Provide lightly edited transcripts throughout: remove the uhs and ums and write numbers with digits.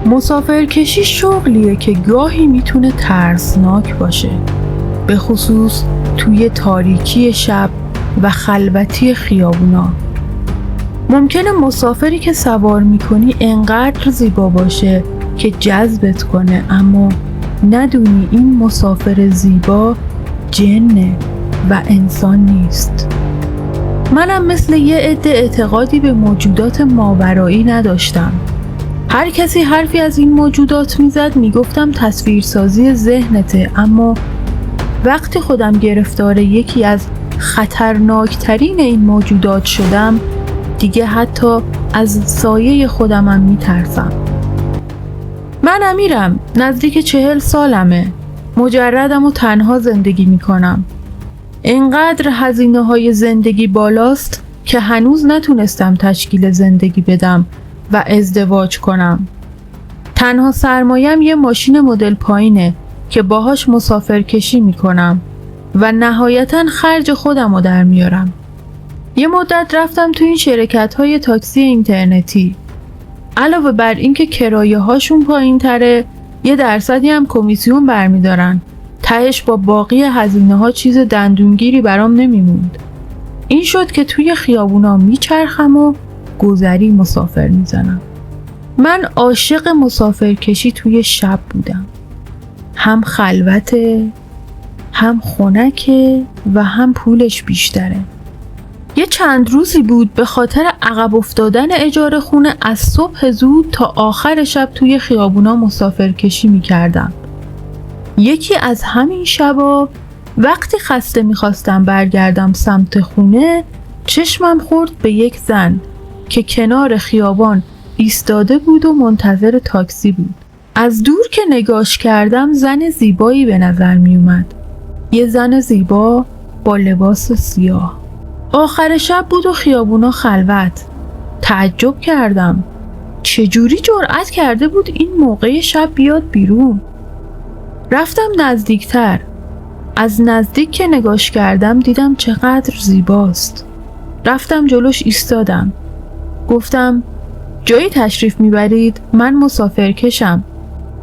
مسافرکشی شغلیه که گاهی میتونه ترسناک باشه، به خصوص توی تاریکی شب و خلوتی خیابونا. ممکنه مسافری که سوار میکنی انقدر زیبا باشه که جذبت کنه، اما ندونی این مسافر زیبا جنه و انسان نیست. منم مثل یه عده اعتقادی به موجودات ماورایی نداشتم. هر کسی حرفی از این موجودات میزد میگفتم تصویرسازی ذهنته، اما وقتی خودم گرفتار یکی از خطرناکترین این موجودات شدم دیگه حتی از سایه خودمم میترسم. من امیرم، نزدیک 40 سالمه، مجردم و تنها زندگی میکنم. اینقدر هزینه‌های زندگی بالاست که هنوز نتونستم تشکیل زندگی بدم و ازدواج کنم. تنها سرمایم یه ماشین مدل پایینه که باهاش مسافرکشی میکنم و نهایتاً خرج خودم رو در میارم. یه مدت رفتم تو این شرکت‌های تاکسی اینترنتی. علاوه بر اینکه کرایه هاشون پایین تره، یه درصدی هم کمیسیون برمیدارن. تهش با باقی هزینه ها چیز دندونگیری برام نمیموند. این شد که توی خیابونا میچرخم و گذری مسافر میزنم. من عاشق مسافرکشی توی شب بودم. هم خلوته، هم خنکه و هم پولش بیشتره. یه چند روزی بود به خاطر عقب افتادن اجاره خونه از صبح زود تا آخر شب توی خیابونا مسافرکشی میکردم. یکی از همین شبا وقتی خسته میخواستم برگردم سمت خونه، چشمم خورد به یک زن که کنار خیابان ایستاده بود و منتظر تاکسی بود. از دور که نگاش کردم زن زیبایی به نظر می اومد. یه زن زیبا با لباس سیاه. آخر شب بود و خیابونا خلوت. تعجب کردم. چجوری جرأت کرده بود این موقع شب بیاد بیرون؟ رفتم نزدیکتر. از نزدیک که نگاش کردم دیدم چقدر زیباست. رفتم جلوش ایستادم. گفتم جایی تشریف میبرید؟ من مسافرکشم.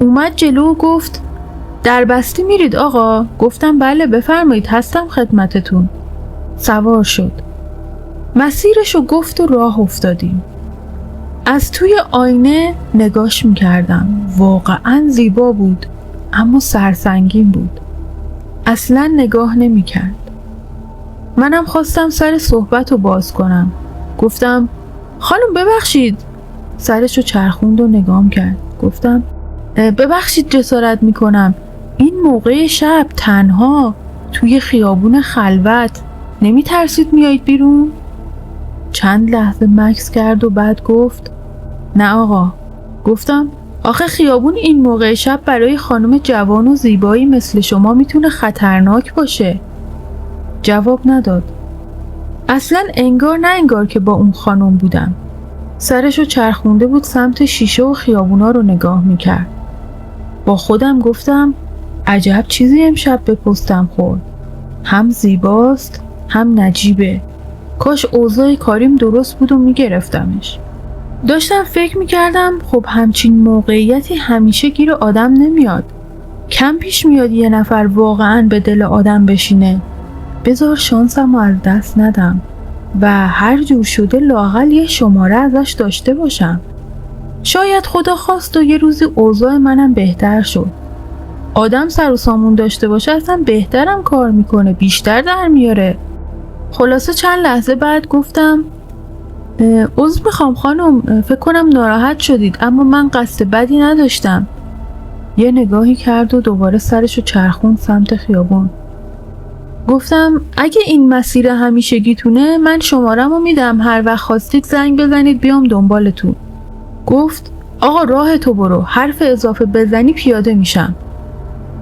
اومد جلو و گفت در بستی میرید آقا؟ گفتم بله بفرمایید هستم خدمتتون. سوار شد. مسیرشو گفت و راه افتادیم. از توی آینه نگاش میکردم. واقعا زیبا بود اما سرسنگین بود. اصلا نگاه نمیکرد. منم خواستم سر صحبت رو باز کنم. گفتم خانم ببخشید. سرشو چرخوند و نگام کرد. گفتم ببخشید جسارت میکنم، این موقع شب تنها توی خیابون خلوت نمیترسید میایید بیرون؟ چند لحظه مکث کرد و بعد گفت نه آقا. گفتم آخه خیابون این موقع شب برای خانم جوان و زیبایی مثل شما میتونه خطرناک باشه. جواب نداد. اصلا انگار نه انگار که با اون خانم بودم. سرشو چرخونده بود سمت شیشه و خیابونا رو نگاه میکرد. با خودم گفتم عجب چیزی امشب به پستم خورد. هم زیباست هم نجیبه. کاش اوضاع کاریم درست بود و میگرفتمش. داشتم فکر میکردم خب همچین موقعیتی همیشه گیر آدم نمیاد. کم پیش میاد یه نفر واقعا به دل آدم بشینه. بذار شانسمو از دست ندم و هر جور شده لااقل یه شماره ازش داشته باشم. شاید خدا خواست و یه روزی اوضاع منم بهتر شد. آدم سر و سامون داشته باشه اصلا بهترم کار میکنه، بیشتر در میاره. خلاصه چند لحظه بعد گفتم عذر میخوام خانم، فکر کنم ناراحت شدید اما من قصد بدی نداشتم. یه نگاهی کرد و دوباره سرشو چرخوند سمت خیابون. گفتم اگه این مسیر همیشگیتونه من شماره‌مو میدم، هر وقت خواستید زنگ بزنید بیام دنبالتون. گفت آقا راه تو برو، حرف اضافه بزنی پیاده میشم.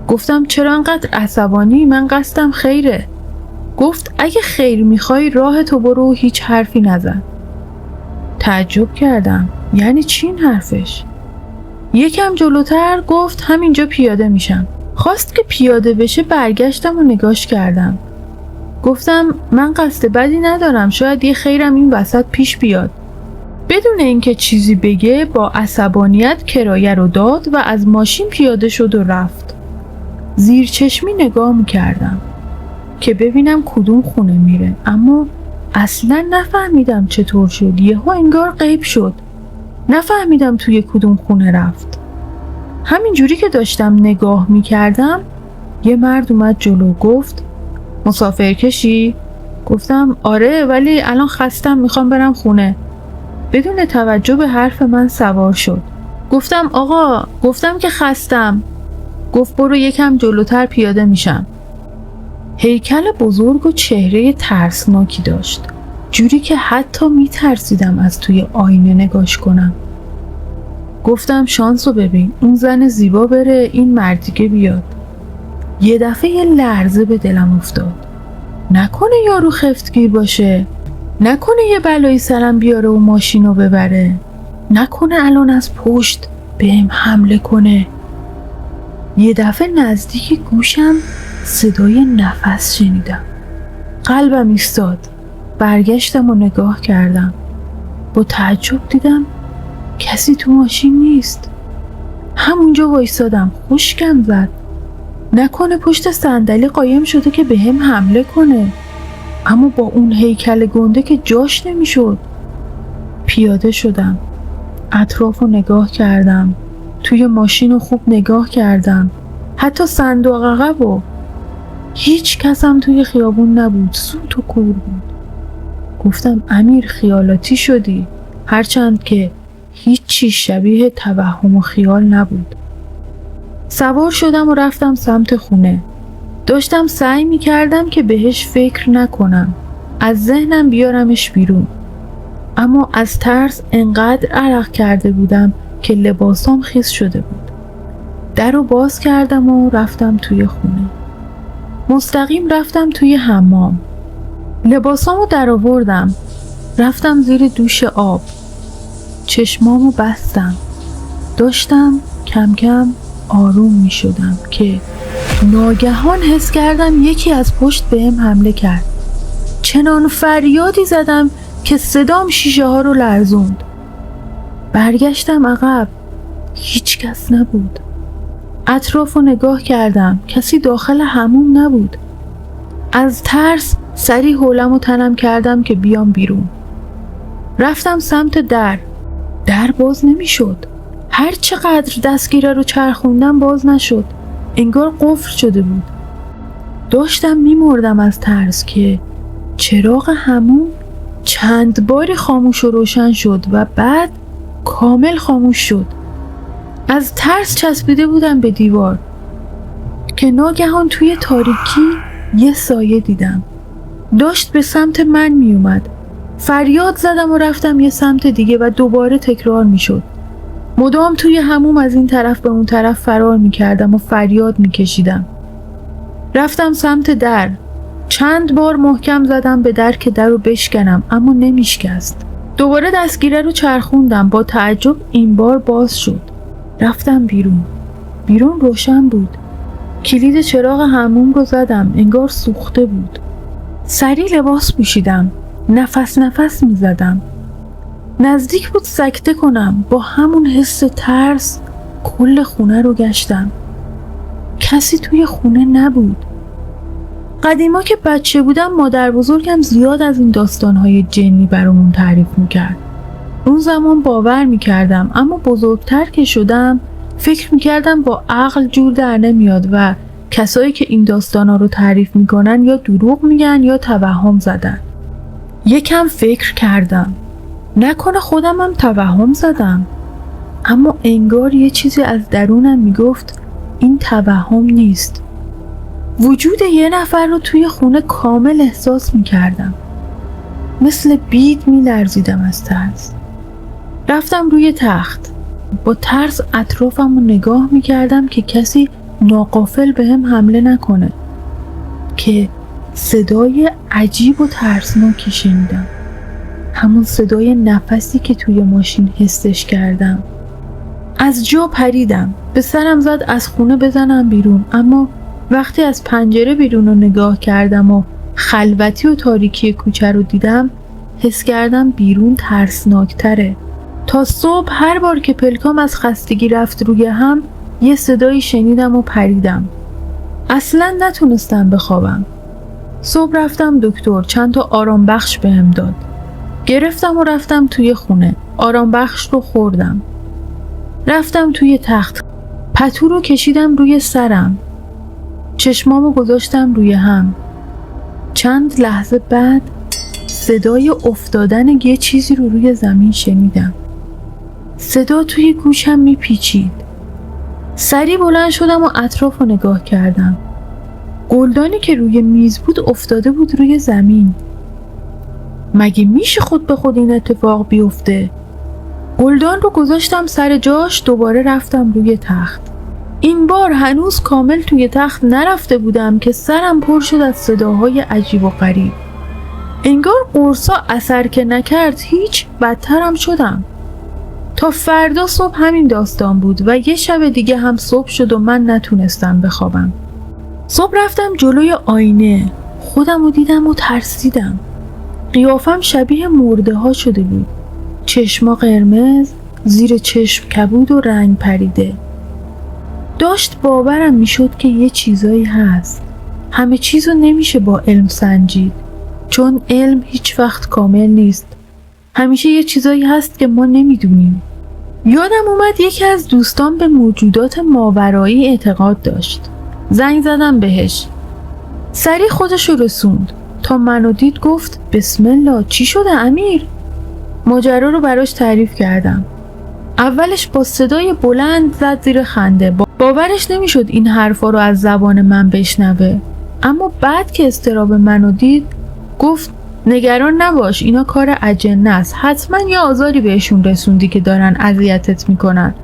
گفتم چرا انقدر عصبانی؟ من قصدم خیره. گفت اگه خیر میخوای راه تو برو و هیچ حرفی نزن. تعجب کردم یعنی چی این حرفش؟ یکم جلوتر گفت همینجا پیاده میشم. خواست که پیاده بشه برگشتم و نگاش کردم. گفتم من قصد بدی ندارم، شاید یه خیرم این وسط پیش بیاد. بدون اینکه چیزی بگه با عصبانیت کرایه رو داد و از ماشین پیاده شد و رفت. زیر چشمی نگاه میکردم که ببینم کدوم خونه میره، اما اصلا نفهمیدم چطور شد. یهو انگار غیب شد. نفهمیدم توی کدوم خونه رفت. همینجوری که داشتم نگاه میکردم یه مرد اومد جلو، گفت مسافرکشی؟ گفتم آره، ولی الان خستم، میخوام برم خونه. بدون توجه به حرف من سوار شد. گفتم آقا، گفتم که خستم. گفت برو یکم جلوتر پیاده میشم. هیکل بزرگ و چهره ترسناکی داشت، جوری که حتی میترسیدم از توی آینه نگاش کنم. گفتم شانسو ببین، اون زن زیبا بره، این مردیگه بیاد. یه دفعه یه لرزه به دلم افتاد. نکنه یارو خفتگیر باشه، نکنه یه بلایی سرم بیاره و ماشینو ببره، نکنه الان از پشت بهم حمله کنه. یه دفعه نزدیک گوشم صدای نفس شنیدم. قلبم ایستاد. برگشتم و نگاه کردم. با تعجب دیدم کسی تو ماشین نیست. همونجا وایسادم. خشکم زد. نکنه پشت صندلی قایم شده که بهم حمله کنه. اما با اون هیکل گنده که جاش نمیشد. پیاده شدم. اطرافو نگاه کردم. توی ماشینو خوب نگاه کردم. حتی صندوق عقبو. هیچ کسم توی خیابون نبود. سوت و کور بود. گفتم امیر خیالاتی شدی، هرچند که هیچی شبیه توهم و خیال نبود. سوار شدم و رفتم سمت خونه. داشتم سعی میکردم که بهش فکر نکنم، از ذهنم بیارمش بیرون، اما از ترس انقدر عرق کرده بودم که لباسام خیس شده بود. در رو باز کردم و رفتم توی خونه. مستقیم رفتم توی حمام. لباسامو در آوردم. رفتم زیر دوش آب. چشمامو بستم. داشتم کم کم آروم می شدم که ناگهان حس کردم یکی از پشت بهم حمله کرد. چنان فریادی زدم که صدام شیشه ها رو لرزوند. برگشتم عقب. هیچ کس نبود. اطرافو نگاه کردم. کسی داخل حموم نبود. از ترس سریع حولم و تنم کردم که بیام بیرون. رفتم سمت در. در باز نمی شد. هر چقدر دستگیره رو چرخوندم باز نشد. انگار قفل شده بود. داشتم میمردم از ترس که چراغ حموم چند باری خاموش و روشن شد و بعد کامل خاموش شد. از ترس چسبیده بودم به دیوار که ناگهان توی تاریکی یه سایه دیدم. داشت به سمت من می اومد. فریاد زدم و رفتم یه سمت دیگه و دوباره تکرار می شد. مدام توی حموم از این طرف به اون طرف فرار می کردم و فریاد می کشیدم. رفتم سمت در. چند بار محکم زدم به در که در رو بشکنم، اما نمیشکست. دوباره دستگیره رو چرخوندم. با تعجب این بار باز شد. رفتم بیرون. بیرون روشن بود. کلید چراغ حموم رو زدم. انگار سوخته بود. سریع لباس پوشیدم. نفس می زدم. نزدیک بود سکته کنم. با همون حس ترس کل خونه رو گشتم. کسی توی خونه نبود. قدیما که بچه بودم مادر بزرگم زیاد از این داستانهای جنی برامون تعریف میکرد. اون زمان باور میکردم، اما بزرگتر که شدم فکر میکردم با عقل جور در نمیاد و کسایی که این داستانا رو تعریف میکنن یا دروغ میگن یا توهم زدن. یکم فکر کردم. نکنه خودم هم توهم زدم. اما انگار یه چیزی از درونم میگفت این توهم نیست. وجود یه نفر رو توی خونه کامل احساس میکردم. مثل بید میلرزیدم از ترس. رفتم روی تخت. با ترس اطرافم رو نگاه میکردم که کسی ناغافل بهم حمله نکنه. که صدای عجیب و ترسناکی شنیدم. همون صدای نفسی که توی ماشین حسش کردم. از جا پریدم. به سرم زد از خونه بزنم بیرون، اما وقتی از پنجره بیرون رو نگاه کردم و خلوتی و تاریکی کوچه رو دیدم حس کردم بیرون ترسناکتره. تا صبح هر بار که پلکام از خستگی رفت روی هم یه صدایی شنیدم و پریدم. اصلا نتونستم بخوابم. صبح رفتم دکتر، چند تا آرام بخش بهم داد. گرفتم و رفتم توی خونه. آرام بخش رو خوردم. رفتم توی تخت. پتو رو کشیدم روی سرم. چشمامو گذاشتم روی هم. چند لحظه بعد صدای افتادن یه چیزی رو روی زمین شنیدم. صدا توی گوشم میپیچید. سریع بلند شدم و اطراف رو نگاه کردم. گلدانی که روی میز بود افتاده بود روی زمین. مگه میشه خود به خود این اتفاق بیفته؟ گلدان رو گذاشتم سر جاش، دوباره رفتم روی تخت. این بار هنوز کامل توی تخت نرفته بودم که سرم پر شد از صداهای عجیب و غریب. انگار قرصا اثر که نکرد هیچ، بدترم شدم. تا فردا صبح همین داستان بود و یه شب دیگه هم صبح شد و من نتونستم بخوابم. صبح رفتم جلوی آینه. خودم رو دیدم و ترسیدم. قیافم شبیه مرده ها شده بود. چشما قرمز، زیر چشم کبود و رنگ پریده. داشت باورم میشد که یه چیزایی هست. همه چیزو نمیشه با علم سنجید، چون علم هیچ وقت کامل نیست. همیشه یه چیزایی هست که ما نمیدونیم. یادم اومد یکی از دوستان به موجودات ماورایی اعتقاد داشت. زنگ زدم بهش. سریع خودشو رسوند. تا منو دید گفت بسم الله، چی شده امیر؟ ماجرا رو براش تعریف کردم. اولش با صدای بلند زد زیر خنده. باورش نمیشد این حرفا رو از زبان من بشنوه. اما بعد که اضطراب منو دید گفت نگران نباش، اینا کار اجنه است. حتما یه آزاری بهشون رسوندی که دارن اذیتت میکنن.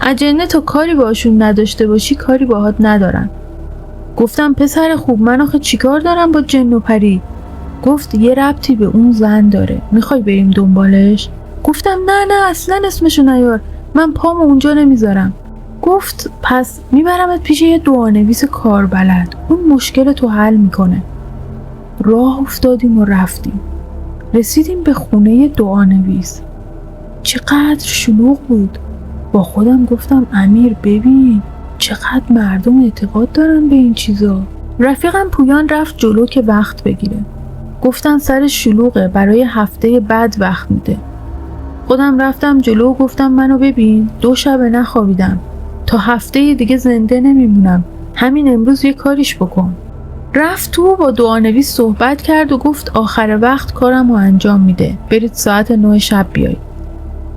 اجنه تا کاری باشون نداشته باشی کاری باهات ندارن. گفتم پسر خوب، من آخه چیکار دارم با جن و پری؟ گفت یه ربطی به اون زن داره، میخوای بریم دنبالش؟ گفتم نه اصلا اسمشو نیار، من پامو اونجا نمیذارم. گفت پس میبرمت پیش یه دعانویس کاربلد، اون مشکل تو حل میکنه. راه افتادیم و رفتیم. رسیدیم به خونه دعانویس. چقدر شلوغ بود. با خودم گفتم امیر ببین چقدر مردم اعتقاد دارن به این چیزا. رفیقم پویان رفت جلو که وقت بگیره. گفتن سر شلوغه، برای هفته بعد وقت میده. خودم رفتم جلو و گفتم منو ببین، 2 شب نخوابیدم، تا هفته دیگه زنده نمیمونم، همین امروز یه کاریش بکن. رفت تو با دعانویس صحبت کرد و گفت آخر وقت کارمو انجام میده، برید ساعت 9 شب بیاید.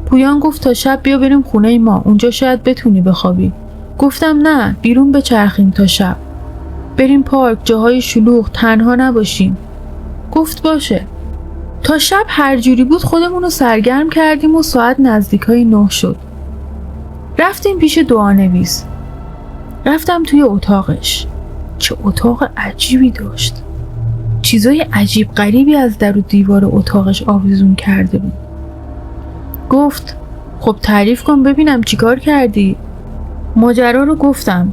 پویان گفت تا شب بیا بریم خونه ما، اونجا شاید بتونی بخوابی. گفتم نه، بیرون بچرخیم تا شب، بریم پارک، جاهای شلوغ، تنها نباشیم. گفت باشه. تا شب هر جوری بود خودمونو سرگرم کردیم و ساعت نزدیکای 9 شد. رفتیم پیش دعانویس. رفتم توی اتاقش. چه اتاق عجیبی داشت. چیزای عجیب غریبی از در و دیوار اتاقش آویزون کرده بود. گفت خب تعریف کن ببینم چیکار کردی؟ ماجرا رو گفتم.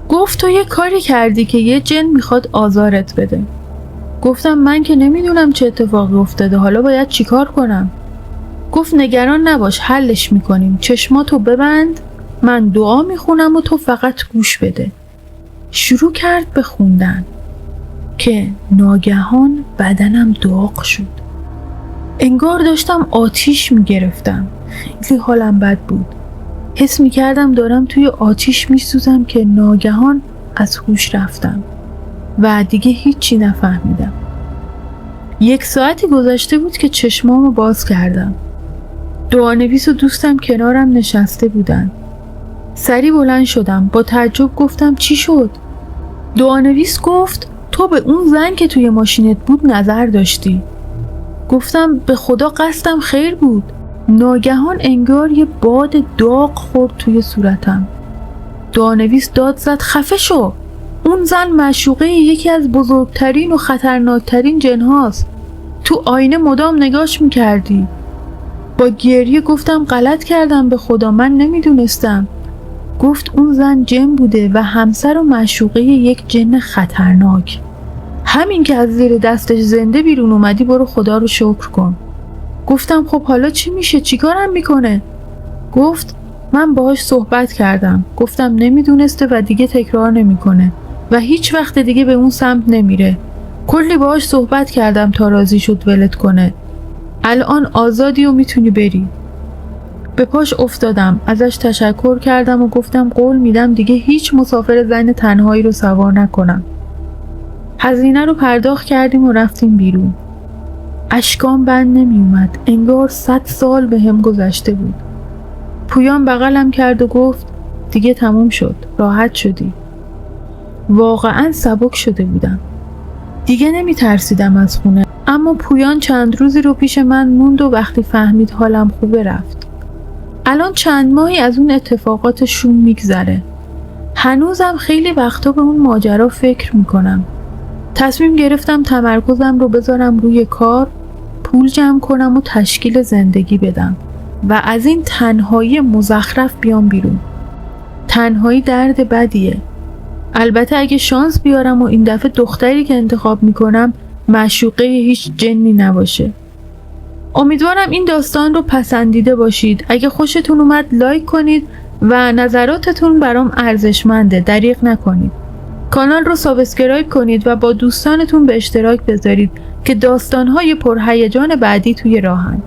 گفت تو یه کاری کردی که یه جن میخواد آزارت بده. گفتم من که نمیدونم چه اتفاقی افتاده، حالا باید چیکار کنم؟ گفت نگران نباش، حلش میکنیم، چشماتو ببند، من دعا میخونم و تو فقط گوش بده. شروع کرد به خوندن که ناگهان بدنم داغ شد. انگار داشتم آتیش میگرفتم. خیلی حالم بد بود. حس میکردم دارم توی آتیش میسوزم که ناگهان از هوش رفتم و دیگه هیچی نفهمیدم. 1 ساعتی گذشته بود که چشمامو باز کردم. دعانویس و دوستم کنارم نشسته بودن. سریع بلند شدم. با تعجب گفتم چی شد؟ دعانویس گفت تو به اون زن که توی ماشینت بود نظر داشتی. گفتم به خدا قصدم خیر بود. ناگهان انگار یه باد داغ خورد توی صورتم. دعانویس داد زد خفه شو، اون زن معشوقه یکی از بزرگترین و خطرناکترین جنهاست، تو آینه مدام نگاش میکردی. با گریه گفتم غلط کردم، به خدا من نمیدونستم. گفت اون زن جن بوده و همسر و معشوقه یک جن خطرناک. همین که از زیر دستش زنده بیرون اومدی برو خدا رو شکر کن. گفتم خب حالا چی میشه؟ چیکارم میکنه؟ گفت من باهاش صحبت کردم، گفتم نمیدونسته و دیگه تکرار نمیکنه و هیچ وقت دیگه به اون سمت نمیره. کلی باهاش صحبت کردم تا راضی شد ولت کنه. الان آزادی و میتونی بری. به پاش افتادم، ازش تشکر کردم و گفتم قول میدم دیگه هیچ مسافر زن تنهایی رو سوار نکنم. هزینه رو پرداخت کردیم و رفتیم بیرون. اشکام بند نمی اومد، انگار 100 سال به هم گذشته بود. پویان بغلم کرد و گفت دیگه تموم شد، راحت شدی. واقعا سبک شده بودم، دیگه نمی ترسیدم از خونه. اما پویان چند روزی رو پیش من موند و وقتی فهمید حالم خوبه رفت. الان چند ماهی از اون اتفاقات شوم میگذره. هنوزم خیلی وقتا به اون ماجرا فکر میکنم. تصمیم گرفتم تمرکزم رو بذارم روی کار، پول جمع کنم و تشکیل زندگی بدم و از این تنهایی مزخرف بیام بیرون. تنهایی درد بدیه. البته اگه شانس بیارم و این دفعه دختری که انتخاب میکنم معشوقه هیچ جنی نباشه. امیدوارم این داستان رو پسندیده باشید. اگه خوشتون اومد لایک کنید و نظراتتون برام ارزشمنده، دریغ نکنید. کانال رو سابسکرایب کنید و با دوستانتون به اشتراک بذارید که داستان‌های پرهیجان بعدی توی راهن.